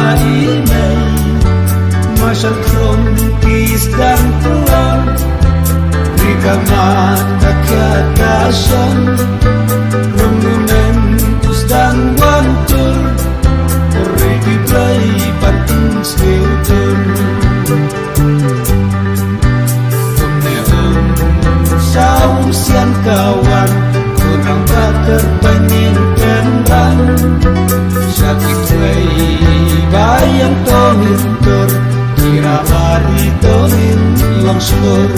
painay, masyadron kis dan telur, rikaman kakatasan, remunen tus dan wantur, ready play patung skelter. Saung sian kawan, kurang bakar penyimpenan, sakit way bayang tonin ter, kira hari tonin longsor.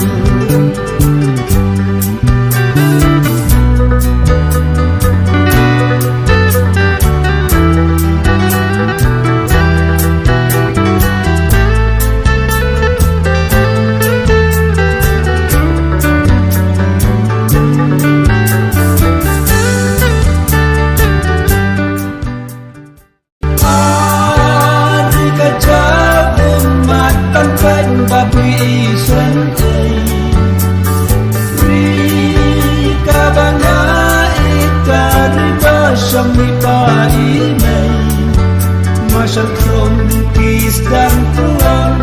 Masyadron kis dan telur,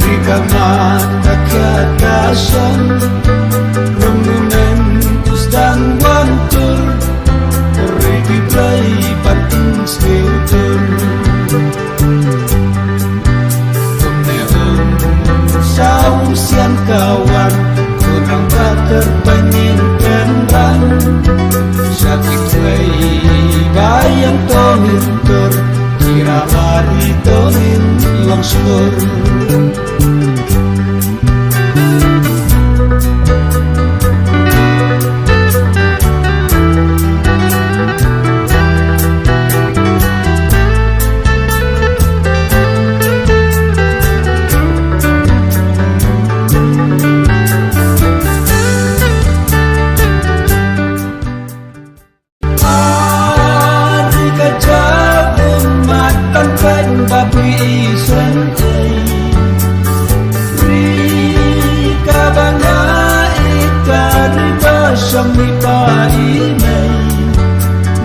rikaman kakatasan, remunen tus dan wantur, ready play patung skelter. Saung sian kawan, kurang bakar penyimpenan, sakit way bayang tonin ter, kira hari tonin longsor.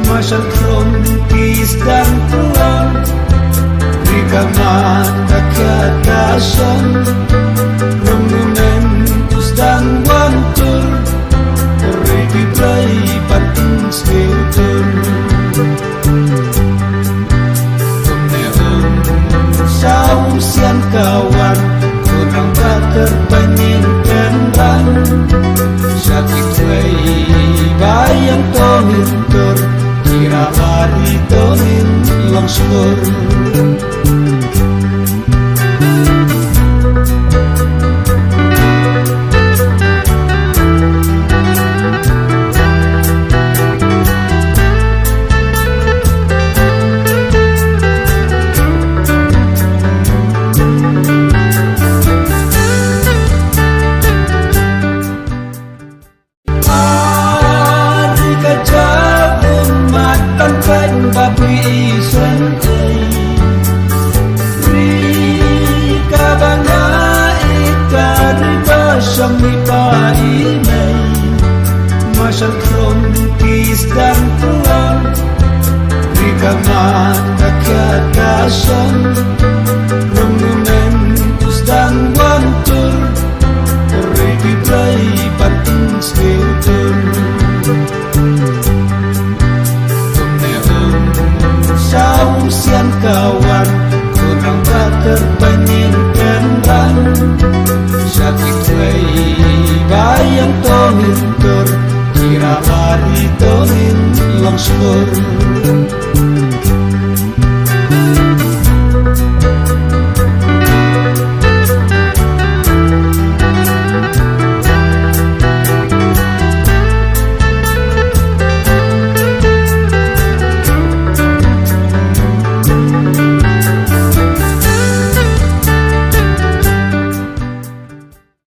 Masyadron kis dan telur, rikaman kakatasan, remunen tus dan wantur, ready play patung skelter. Saung sian kawan, kurang bakar penyimpenan, sakit way bayang tonin ter, kira hari tonin longsor. Masyadron kis dan telur, rikaman kakatasan, remunen tus dan wantur, ready play patung skelter. Saung sian kawan, kurang bakar penyimpenan, sakit way bayang tonin ter, kira hari tonin longsor.